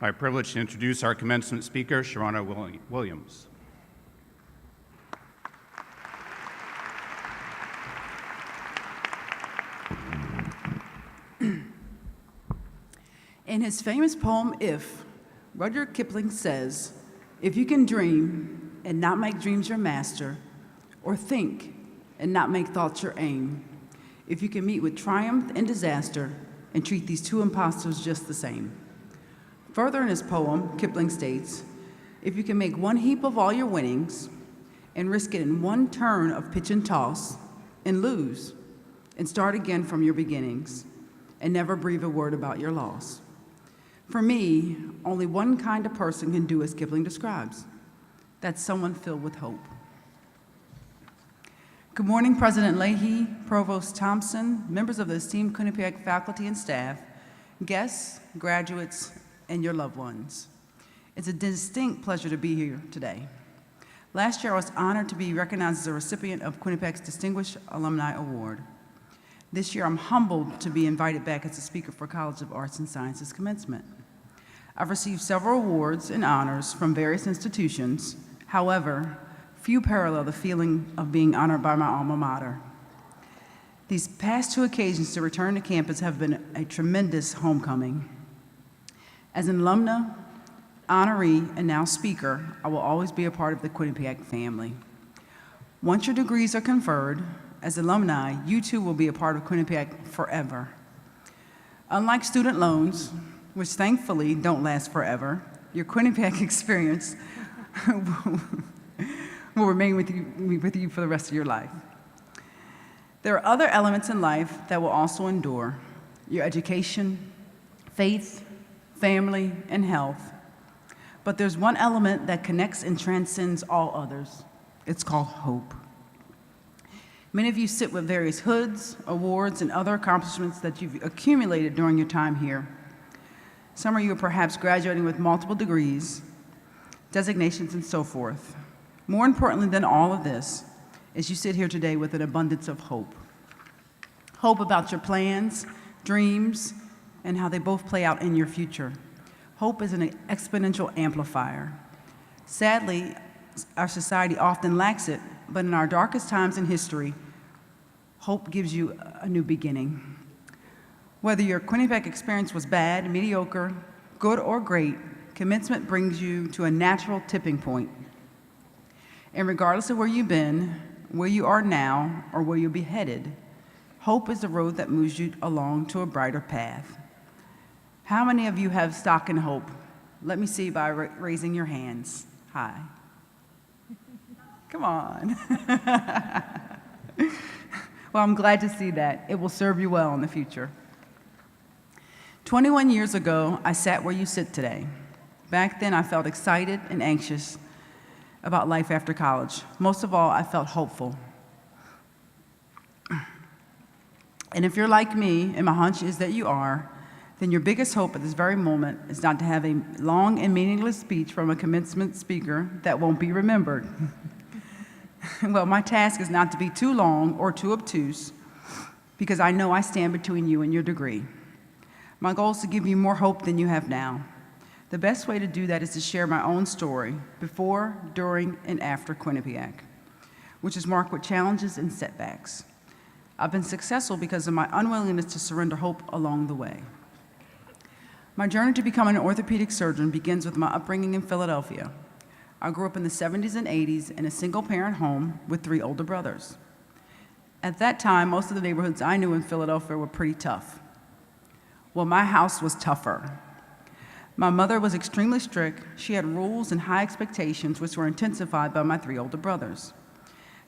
My privilege to introduce our commencement speaker, Sharrona Williams. In his famous poem, If, Rudyard Kipling says, if you can dream and not make dreams your master, or think and not make thoughts your aim, if you can meet with triumph and disaster and treat these two impostors just the same. Further in his poem, Kipling states, if you can make one heap of all your winnings and risk it in one turn of pitch and toss and lose and start again from your beginnings and never breathe a word about your loss. For me, only one kind of person can do as Kipling describes. That's someone filled with hope. Good morning, President Leahy, Provost Thompson, members of the esteemed Quinnipiac faculty and staff, guests, graduates, and your loved ones. It's a distinct pleasure to be here today. Last year, I was honored to be recognized as a recipient of Quinnipiac's Distinguished Alumni Award. This year, I'm humbled to be invited back as a speaker for College of Arts and Sciences Commencement. I've received several awards and honors from various institutions. However, few parallel the feeling of being honored by my alma mater. These past two occasions to return to campus have been a tremendous homecoming. As an alumna, honoree, and now speaker, I will always be a part of the Quinnipiac family. Once your degrees are conferred, as alumni, you too will be a part of Quinnipiac forever. Unlike student loans, which thankfully don't last forever, your Quinnipiac experience will remain with you for the rest of your life. There are other elements in life that will also endure: your education, faith, family, and health. But there's one element that connects and transcends all others. It's called hope. Many of you sit with various hoods, awards, and other accomplishments that you've accumulated during your time here. Some of you are perhaps graduating with multiple degrees, designations, and so forth. More importantly than all of this is you sit here today with an abundance of hope. Hope about your plans, dreams, and how they both play out in your future. Hope is an exponential amplifier. Sadly, our society often lacks it, but in our darkest times in history, hope gives you a new beginning. Whether your Quinnipiac experience was bad, mediocre, good, or great, commencement brings you to a natural tipping point. And regardless of where you've been, where you are now, or where you'll be headed, hope is the road that moves you along to a brighter path. How many of you have stock in hope? Let me see by raising your hands. Hi. Come on. Well, I'm glad to see that. It will serve you well in the future. 21 years ago, I sat where you sit today. Back then, I felt excited and anxious about life after college. Most of all, I felt hopeful. And if you're like me, and my hunch is that you are, then your biggest hope at this very moment is not to have a long and meaningless speech from a commencement speaker that won't be remembered. Well, my task is not to be too long or too obtuse, because I know I stand between you and your degree. My goal is to give you more hope than you have now. The best way to do that is to share my own story before, during, and after Quinnipiac, which is marked with challenges and setbacks. I've been successful because of my unwillingness to surrender hope along the way. My journey to becoming an orthopedic surgeon begins with my upbringing in Philadelphia. I grew up in the 70s and 80s in a single-parent home with 3 older brothers. At that time, most of the neighborhoods I knew in Philadelphia were pretty tough. Well, my house was tougher. My mother was extremely strict. She had rules and high expectations, which were intensified by my 3 older brothers.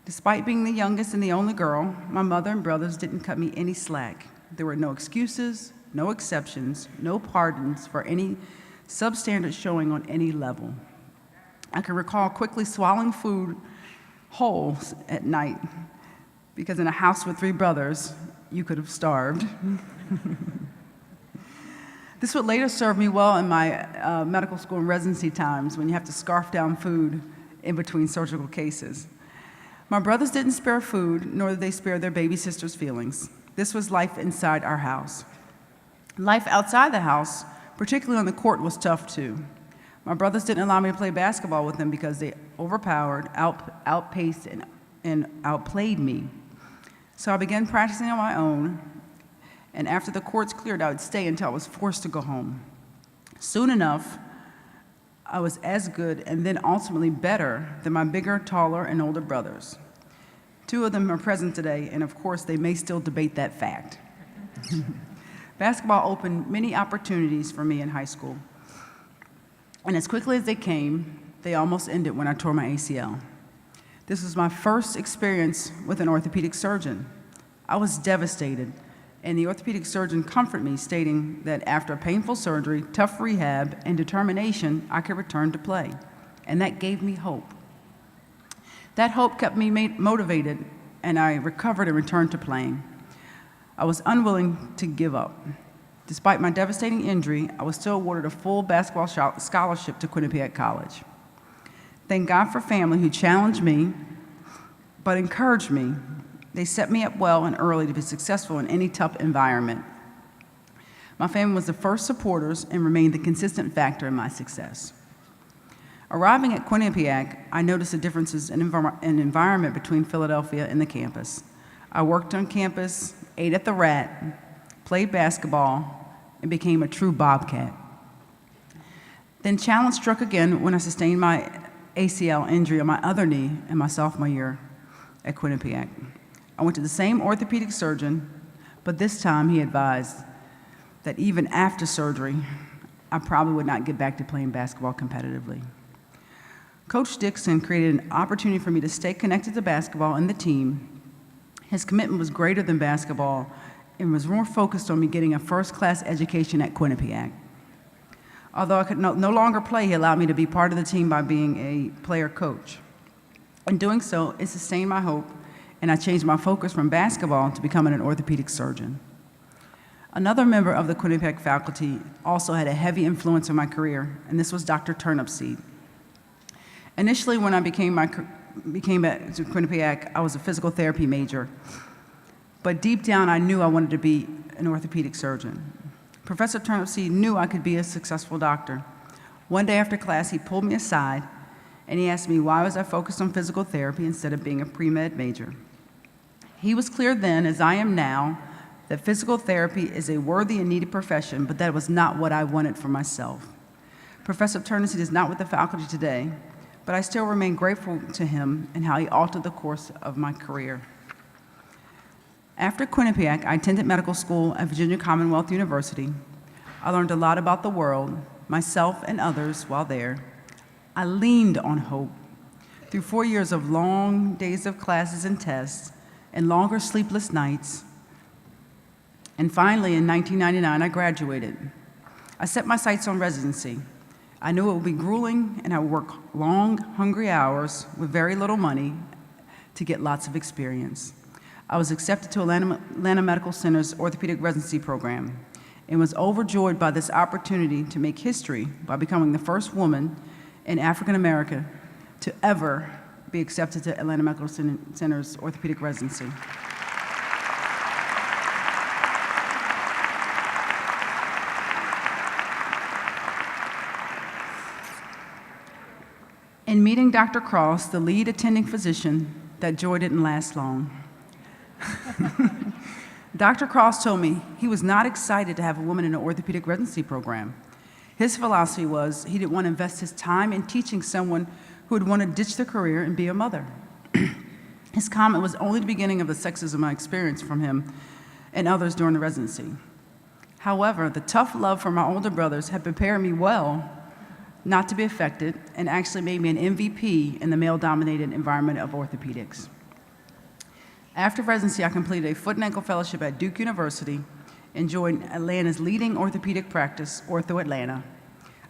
Despite being the youngest and the only girl, my mother and brothers didn't cut me any slack. There were no excuses, no exceptions, no pardons for any substandard showing on any level. I can recall quickly swallowing food whole at night, because in a house with 3 brothers, you could have starved. This would later serve me well in my medical school and residency times, when you have to scarf down food in between surgical cases. My brothers didn't spare food, nor did they spare their baby sister's feelings. This was life inside our house. Life outside the house particularly on the court, was tough too. My brothers didn't allow me to play basketball with them because they overpowered, outpaced, and outplayed me. So I began practicing on my own, and after the courts cleared, I would stay until I was forced to go home. Soon enough, I was as good and then ultimately better than my bigger, taller, and older brothers. Two of them are present today, and of course, they may still debate that fact. Basketball opened many opportunities for me in high school, and as quickly as they came, they almost ended when I tore my ACL. This was my first experience with an orthopedic surgeon. I was devastated, and the orthopedic surgeon comforted me, stating that after a painful surgery, tough rehab, and determination, I could return to play, and that gave me hope. That hope kept me motivated, and I recovered and returned to playing. I was unwilling to give up. Despite my devastating injury, I was still awarded a full basketball scholarship to Quinnipiac College. Thank God for family who challenged me, but encouraged me. They set me up well and early to be successful in any tough environment. My family was the first supporters and remained the consistent factor in my success. Arriving at Quinnipiac, I noticed the differences in environment between Philadelphia and the campus. I worked on campus, ate at the Rat, played basketball, and became a true Bobcat. Then challenge struck again when I sustained my ACL injury on my other knee in my sophomore year at Quinnipiac. I went to the same orthopedic surgeon, but this time he advised that even after surgery, I probably would not get back to playing basketball competitively. Coach Dixon created an opportunity for me to stay connected to basketball and the team. His commitment was greater than basketball and was more focused on me getting a first-class education at Quinnipiac. Although I could no longer play, he allowed me to be part of the team by being a player coach. In doing so, it sustained my hope, and I changed my focus from basketball to becoming an orthopedic surgeon. Another member of the Quinnipiac faculty also had a heavy influence on my career, and this was Dr. Turnipseed. Initially, when I became at Quinnipiac, I was a physical therapy major, but deep down, I knew I wanted to be an orthopedic surgeon. Professor Turnipseed knew I could be a successful doctor. One day after class, he pulled me aside, and he asked me why was I focused on physical therapy instead of being a pre-med major. He was clear then, as I am now, that physical therapy is a worthy and needed profession, but that was not what I wanted for myself. Professor Turnipseed is not with the faculty today, but I still remain grateful to him and how he altered the course of my career. After Quinnipiac, I attended medical school at Virginia Commonwealth University. I learned a lot about the world, myself and others while there. I leaned on hope. Through 4 years of long days of classes and tests and longer sleepless nights, and finally in 1999, I graduated. I set my sights on residency. I knew it would be grueling, and I would work long, hungry hours with very little money to get lots of experience. I was accepted to Atlanta Medical Center's orthopedic residency program and was overjoyed by this opportunity to make history by becoming the first woman in African America to ever be accepted to Atlanta Medical Center's orthopedic residency. In meeting Dr. Cross, the lead attending physician, that joy didn't last long. Dr. Cross told me he was not excited to have a woman in the orthopedic residency program. His philosophy was he didn't want to invest his time in teaching someone who would want to ditch their career and be a mother. His comment was only the beginning of the sexism I experienced from him and others during the residency. However, the tough love for my older brothers had prepared me well not to be affected and actually made me an MVP in the male-dominated environment of orthopedics. After residency, I completed a foot and ankle fellowship at Duke University and joined Atlanta's leading orthopedic practice, OrthoAtlanta.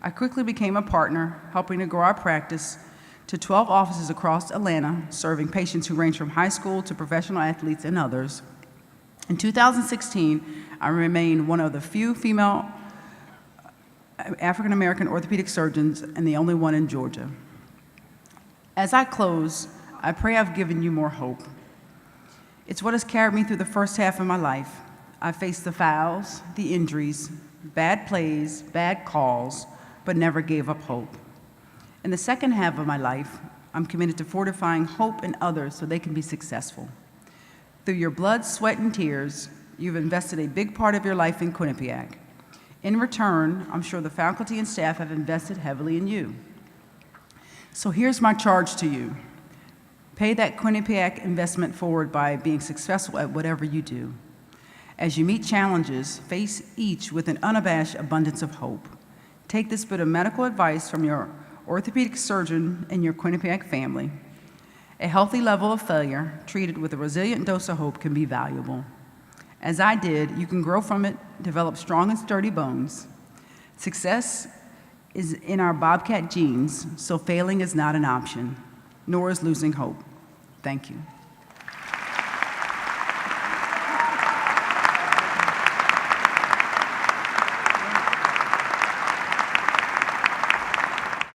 I quickly became a partner, helping to grow our practice to 12 offices across Atlanta, serving patients who range from high school to professional athletes and others. In 2016, I remained one of the few female African-American orthopedic surgeons and the only one in Georgia. As I close, I pray I've given you more hope. It's what has carried me through the first half of my life. I faced the fouls, the injuries, bad plays, bad calls, but never gave up hope. In the second half of my life, I'm committed to fortifying hope in others so they can be successful. Through your blood, sweat, and tears, you've invested a big part of your life in Quinnipiac. In return, I'm sure the faculty and staff have invested heavily in you. So here's my charge to you. Pay that Quinnipiac investment forward by being successful at whatever you do. As you meet challenges, face each with an unabashed abundance of hope. Take this bit of medical advice from your orthopedic surgeon and your Quinnipiac family. A healthy level of failure, treated with a resilient dose of hope, can be valuable. As I did, you can grow from it, develop strong and sturdy bones. Success is in our Bobcat genes, so failing is not an option, nor is losing hope. Thank you.